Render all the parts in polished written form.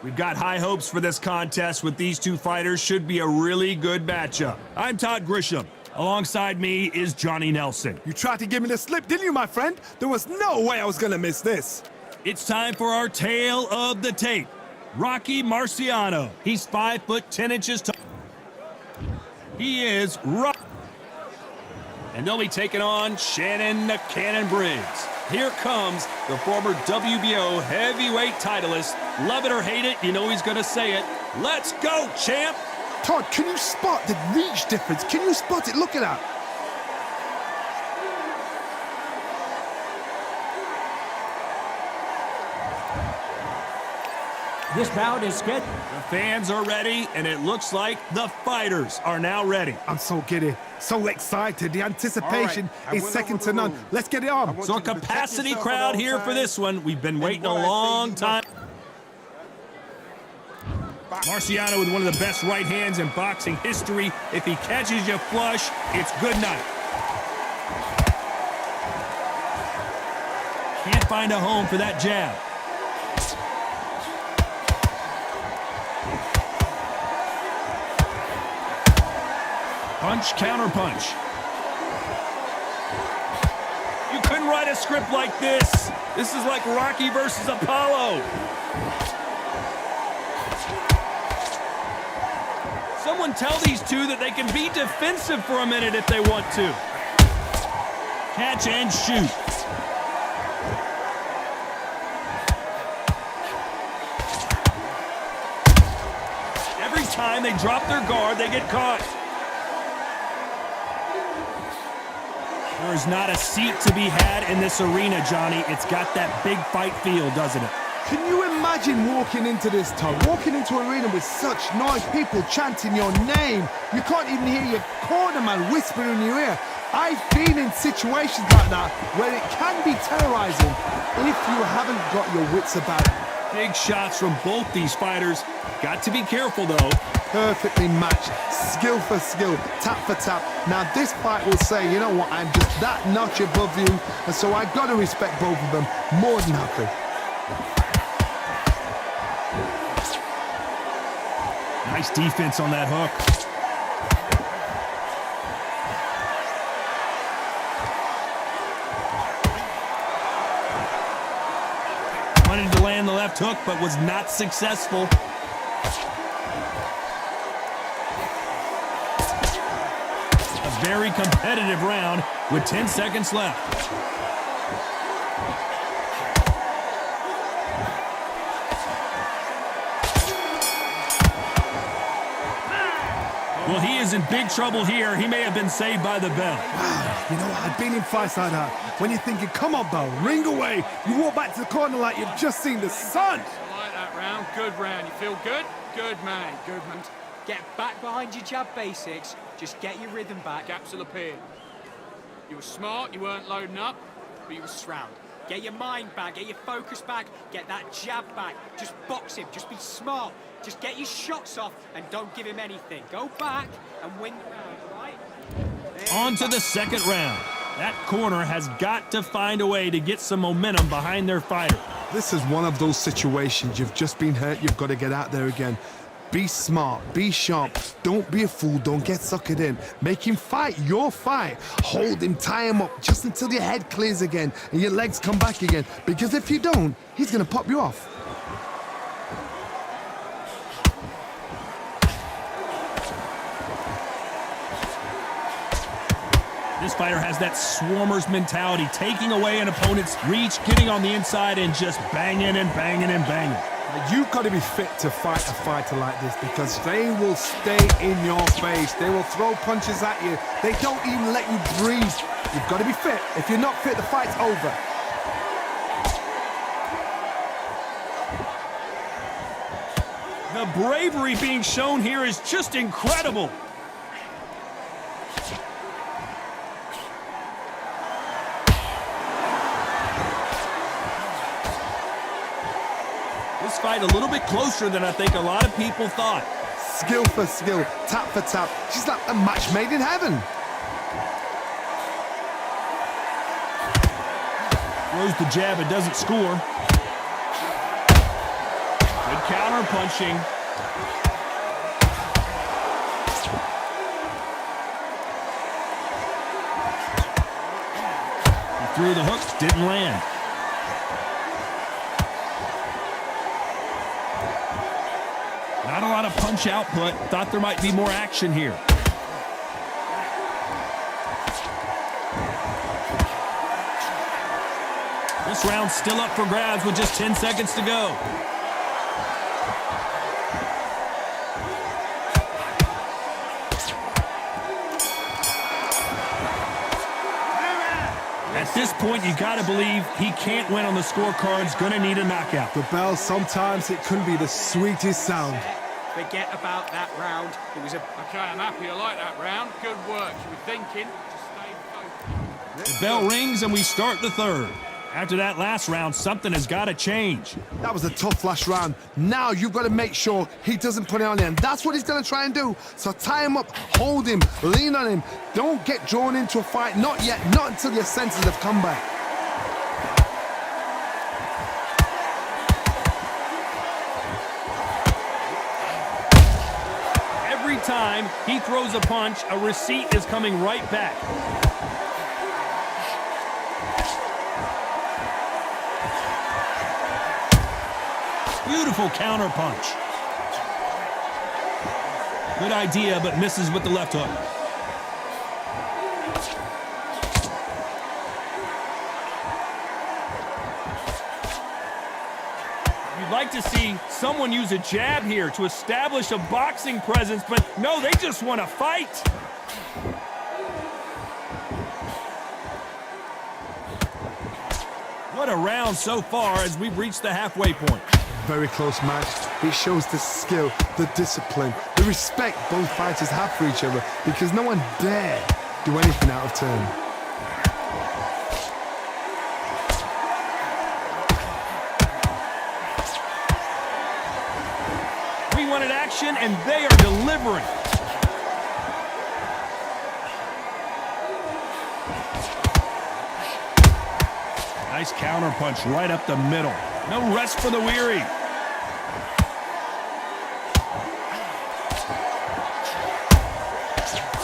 We've got high hopes for this contest with these two fighters. Should be a really good matchup. I'm Todd Grisham. Alongside me is Johnny Nelson. You tried to give me the slip, didn't you, my friend? There was no way I was gonna miss this. It's time for our tale of the tape. Rocky Marciano. He's 5 foot 10 inches tall. He is Rocky. And they'll be taking on Shannon the Cannon Briggs. Here comes the former WBO heavyweight titleist. Love it or hate it, you know he's gonna say it. Let's go, champ! Todd, can you spot the reach difference? Can you spot it? Look at that. This bout is scheduled. The fans are ready, and it looks like the fighters are now ready. I'm so giddy, so excited. The anticipation is second to none. Let's get it on. So a capacity crowd here for this one. We've been waiting a long time. Marciano with one of the best right hands in boxing history. If he catches you flush, it's good night. Can't find a home for that jab. Punch, counter punch. You couldn't write a script like this. This is like Rocky versus Apollo. Someone tell these two that they can be defensive for a minute if they want to. Catch and shoot. Every time they drop their guard, they get caught. There is not a seat to be had in this arena, Johnny. It's got that big fight feel, doesn't it? Can you imagine walking into this, Todd? Walking into an arena with such noise, people chanting your name. You can't even hear your corner man whispering in your ear. I've been in situations like that where it can be terrorizing if you haven't got your wits about it. Big shots from both these fighters. Got to be careful, though. Perfectly matched, skill for skill, tap for tap. Now this fight will say, you know what, I'm just that notch above you, and so I've got to respect both of them more than happy. Nice defense on that hook. Wanted to land the left hook, but was not successful. A very competitive round with 10 seconds left. Well, he is in big trouble here. He may have been saved by the bell. Wow, you know what? I've been in fights like that. When you're thinking, come on, bell, ring away. You walk back to the corner like you've just seen the sun. I like that round. Good round. You feel good? Good, man. Good, man. Get back behind your jab basics. Just get your rhythm back. Gaps will appear. You were smart. You weren't loading up, but you were Round. Get your mind back. Get your focus back. Get that jab back. Just box him. Just be smart. Just get your shots off and don't give him anything. Go back and win the round, right? On to the second round. That corner has got to find a way to get some momentum behind their fighter. This is one of those situations. You've just been hurt. You've got to get out there again. Be smart. Be sharp. Don't be a fool. Don't get suckered in. Make him fight your fight. Hold him. Tie him up just until your head clears again and your legs come back again. Because if you don't, he's going to pop you off. This fighter has that swarmer's mentality, taking away an opponent's reach, getting on the inside, and just banging and banging and banging. You've got to be fit to fight a fighter like this because they will stay in your face. They will throw punches at you. They don't even let you breathe. You've got to be fit. If you're not fit, the fight's over. The bravery being shown here is just incredible. This fight a little bit closer than I think a lot of people thought. Skill for skill, tap for tap. She's like a match made in heaven. Throws the jab, it doesn't score. Good counter punching. He threw the hook, didn't land. Not a lot of punch output. Thought there might be more action here. This round's still up for grabs with just 10 seconds to go. At this point, you got to believe he can't win on the scorecards. Going to need a knockout. The bell, sometimes it can be the sweetest sound. Forget about that round. It was a... Okay, I'm happy. I like that round. Good work. You were thinking. Just stay focused. The bell rings and we start the third. After that last round, something has got to change. That was a tough last round. Now you've got to make sure he doesn't put it on him. That's what he's going to try and do. So tie him up, hold him, lean on him. Don't get drawn into a fight. Not yet. Not until your senses have come back. Every time he throws a punch, a receipt is coming right back. Beautiful counter punch. Good idea, but misses with the left hook. You'd like to see someone use a jab here to establish a boxing presence, but no, they just want to fight. What a round so far as we've reached the halfway point. Very close match. It shows the skill, the discipline, the respect both fighters have for each other because no one dare do anything out of turn. We wanted action, and they are delivering. Nice counter punch right up the middle. No rest for the weary.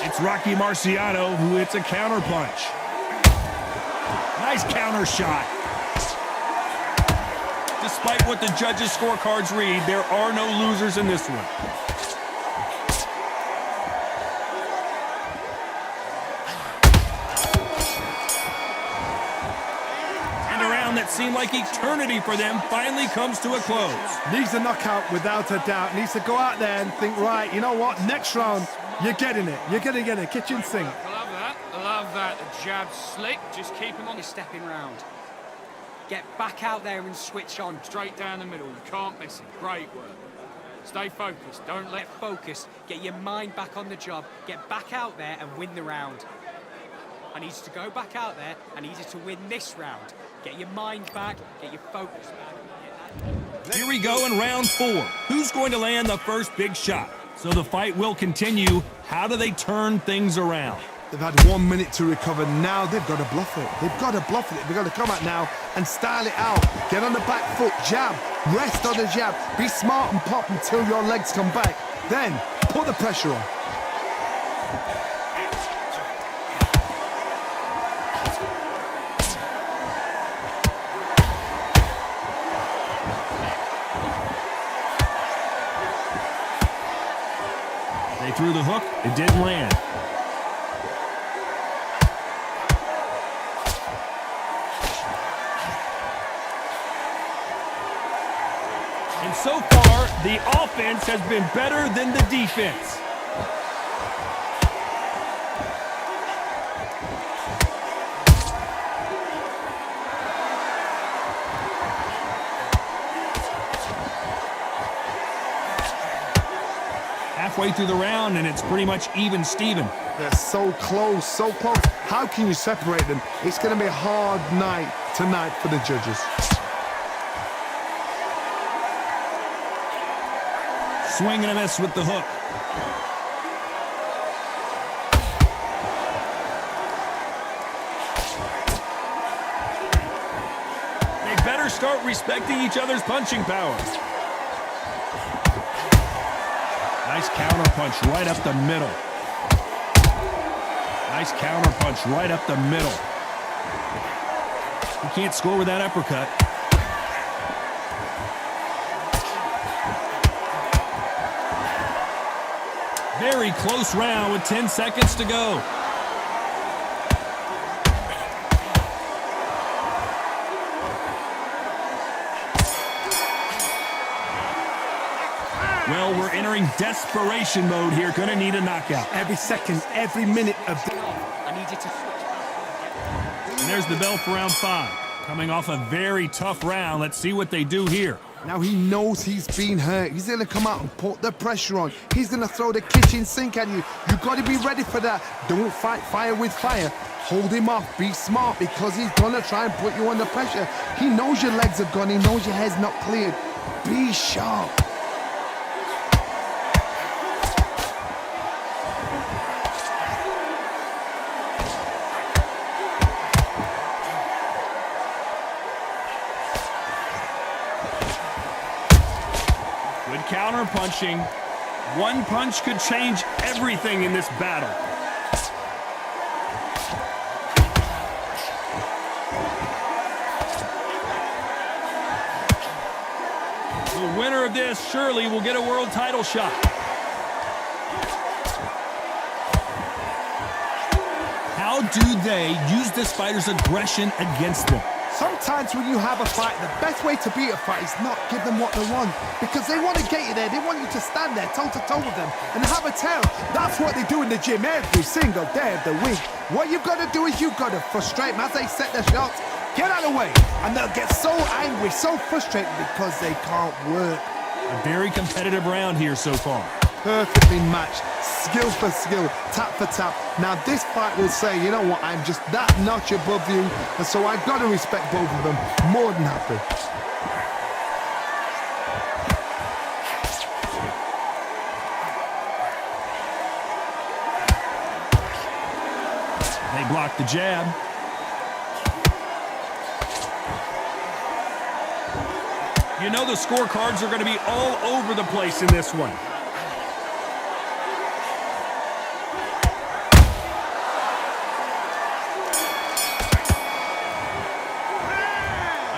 It's Rocky Marciano who hits a counter punch. Nice counter shot. Despite what the judges' scorecards read, there are no losers in this one. That seemed like eternity for them finally comes to a close. Needs a knockout without a doubt. Needs to go out there and think, right, you know what, next round, you're getting it. You're going to get it. Kitchen sink. I love that. I love that. The jab's slick. Just keep him on You're stepping round. Get back out there and switch on. straight down the middle. You can't miss him. Great work. Stay focused. Don't let... Get focused. Get your mind back on the job. Get back out there and win the round. I need you to go back out there. I need you to win this round. Get your mind back. Get your focus back. Here we go in round 4. Who's going to land the first big shot? So the fight will continue. How do they turn things around? They've had 1 minute to recover. Now they've got to bluff it. They've got to bluff it. They've got to come out now and style it out. Get on the back foot, jab, rest on the jab. Be smart and pop until your legs come back. Then put the pressure on. They threw the hook. It didn't land. And so far, the offense has been better than the defense. Halfway through the round, and it's pretty much even Steven. They're so close, so close. How can you separate them? It's going to be a hard night tonight for the judges. Swing and a miss with the hook. They better start respecting each other's punching powers. Nice counter punch right up the middle. Nice counter punch right up the middle. He can't score with that uppercut. Very close round with 10 seconds to go. Well, we're entering desperation mode here. Gonna need a knockout. Every second, every minute of the... I need you to switch back. And there's the bell for round 5. Coming off a very tough round. Let's see what they do here. Now he knows he's been hurt. He's gonna come out and put the pressure on. He's gonna throw the kitchen sink at you. You gotta be ready for that. Don't fight fire with fire. Hold him off. Be smart because he's gonna try and put you under pressure. He knows your legs are gone. He knows your head's not cleared. Be sharp. Good counter punching. One punch could change everything in this battle. The winner of this surely will get a world title shot. How do they use this fighter's aggression against them? Sometimes when you have a fight, the best way to beat a fight is not give them what they want. Because they want to get you there. They want you to stand there toe-to-toe with them and have a tell. That's what they do in the gym every single day of the week. What you've got to do is you've got to frustrate them as they set their shots. Get out of the way. And they'll get so angry, so frustrated because they can't work. A very competitive round here so far. Perfectly matched. Skill for skill, tap for tap. Now this fight will say, you know what, I'm just that notch above you, and so I've got to respect both of them. More than happy. They block the jab. You know the scorecards are going to be all over the place in this one.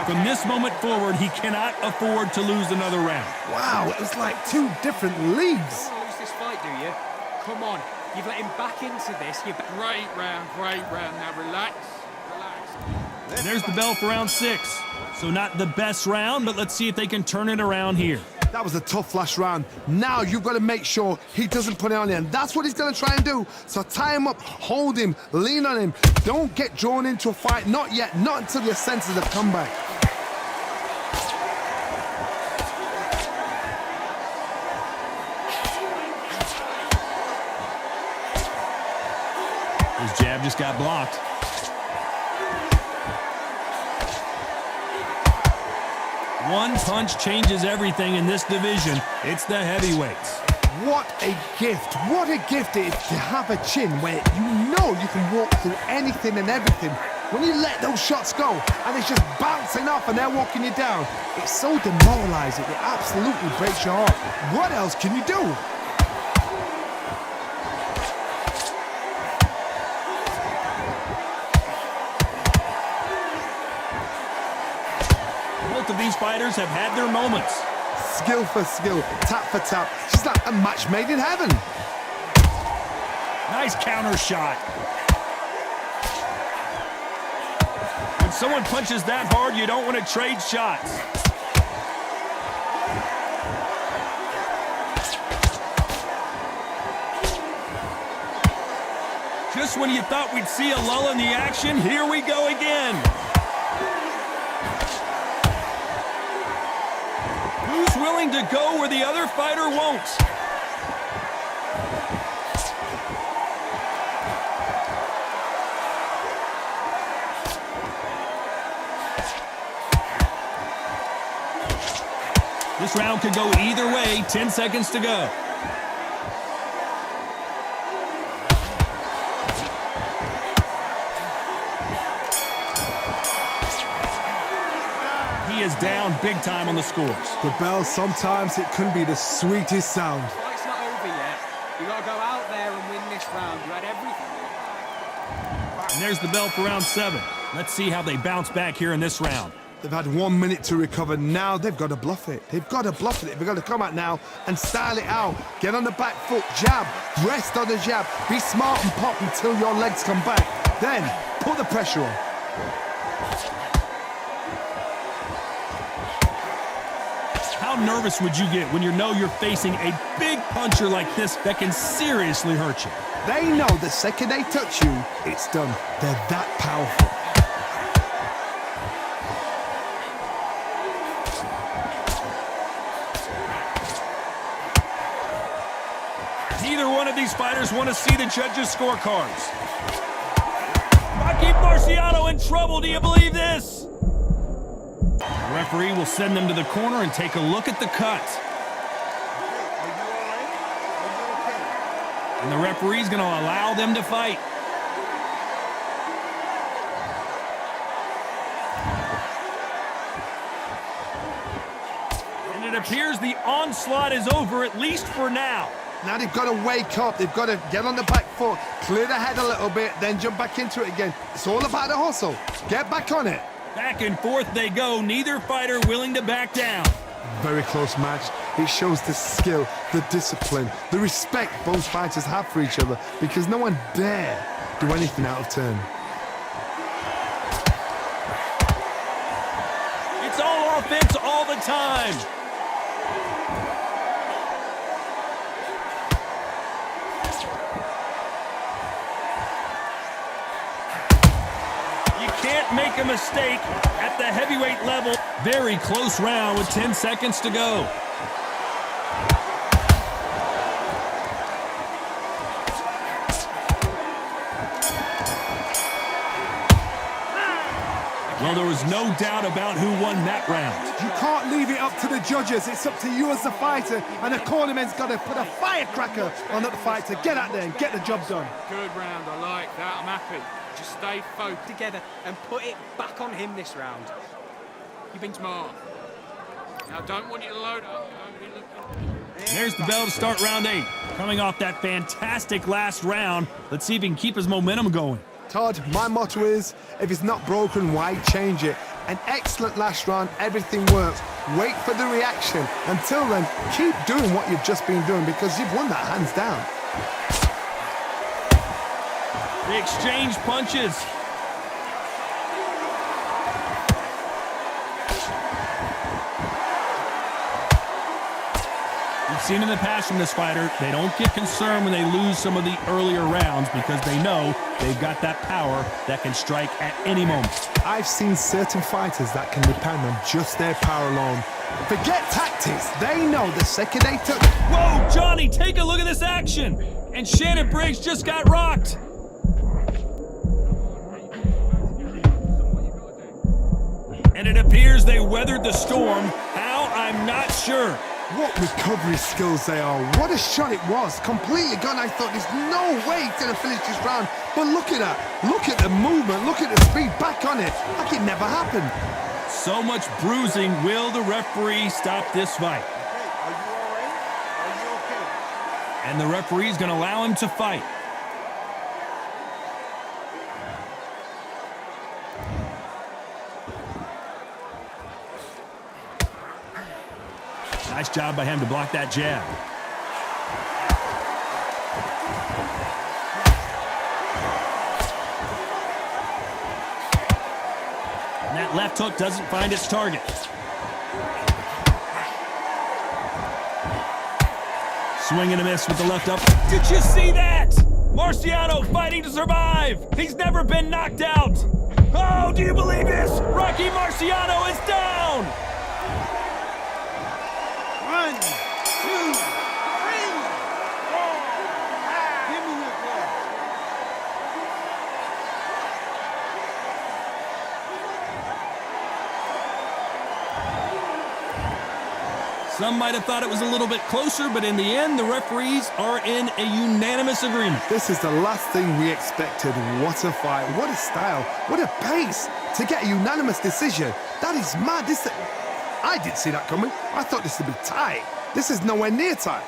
From this moment forward, he cannot afford to lose another round. Wow, it was like two different leagues. You don't lose this fight, do you? Come on. You've let him back into this. Great round, great round. Now relax, relax. And there's the bell for round 6. So not the best round, but let's see if they can turn it around here. That was a tough last round. Now you've got to make sure he doesn't put it on you, and that's what he's going to try and do. So tie him up, hold him, lean on him. Don't get drawn into a fight. Not yet, not until your senses have come back. His jab just got blocked. One punch changes everything in this division. It's the heavyweights. What a gift. What a gift it is to have a chin where you know you can walk through anything and everything. When you let those shots go and it's just bouncing off and they're walking you down, it's so demoralizing. It absolutely breaks your heart. What else can you do? Both of these fighters have had their moments. Skill for skill, tap for tap. She's like a match made in heaven. Nice counter shot. When someone punches that hard, you don't want to trade shots. Just when you thought we'd see a lull in the action, here we go again. Who's willing to go where the other fighter won't? This round could go either way. 10 seconds to go. He is down big time on the scores. The bell, sometimes it can be the sweetest sound. The fight's not over round. You had everything. And there's the bell for round 7. Let's see how they bounce back here in this round. They've had 1 minute to recover. Now they've got to bluff it. They've got to bluff it. They've got to come out now and style it out. Get on the back foot, jab, rest on the jab. Be smart and pop until your legs come back. Then put the pressure on. How nervous would you get when you know you're facing a big puncher like this that can seriously hurt you? They know the second they touch you, it's done. They're that powerful. Neither one of these fighters want to see the judges' scorecards. Rocky Marciano in trouble, do you believe this? The referee will send them to the corner and take a look at the cut. And the referee's going to allow them to fight. And it appears the onslaught is over, at least for now. Now they've got to wake up. They've got to get on the back foot, clear the head a little bit, then jump back into it again. It's all about the hustle. Get back on it. Back and forth they go, neither fighter willing to back down. Very close match. It shows the skill, the discipline, the respect both fighters have for each other, because no one dare do anything out of turn. It's all offense all the time. Can't make a mistake at the heavyweight level. Very close round with 10 seconds to go. Well, there was no doubt about who won that round. You can't leave it up to the judges. It's up to you as the fighter, and the cornerman's got to put a firecracker on the fighter. Get out there and get the job done. Good round, I like that, I'm happy. Just stay focused. Together and put it back on him this round. You've been smart. Now, don't want you to load up. Don't be looking. There's the bell to start round 8. Coming off that fantastic last round, let's see if he can keep his momentum going. Todd, my motto is, if it's not broken, why change it? An excellent last round, everything works. Wait for the reaction. Until then, keep doing what you've just been doing, because you've won that hands down. They exchange punches. We've seen in the past from this fighter, they don't get concerned when they lose some of the earlier rounds because they know they've got that power that can strike at any moment. I've seen certain fighters that can depend on just their power alone. Forget tactics. They know the second they touch... Whoa, Johnny, take a look at this action. And Shannon Briggs just got rocked. And it appears they weathered the storm. How? I'm not sure. What recovery skills they are. What a shot it was. Completely gone. I thought there's no way he's going to finish this round. But look at that. Look at the movement. Look at the speed. Back on it. Like it never happened. So much bruising. Will the referee stop this fight? Okay, are you all right? Are you okay? And the referee's going to allow him to fight. Nice job by him to block that jab. And that left hook doesn't find its target. Swing and a miss with the left up. Did you see that? Marciano fighting to survive. He's never been knocked out. Oh, do you believe this? Rocky Marciano is down. 1, 2, 3, 4. Give me your glove. Some might have thought it was a little bit closer, but in the end, the referees are in a unanimous agreement. This is the last thing we expected. What a fight. What a style. What a pace to get a unanimous decision. That is mad. I didn't see that coming. I thought this would be tight. This is nowhere near tight.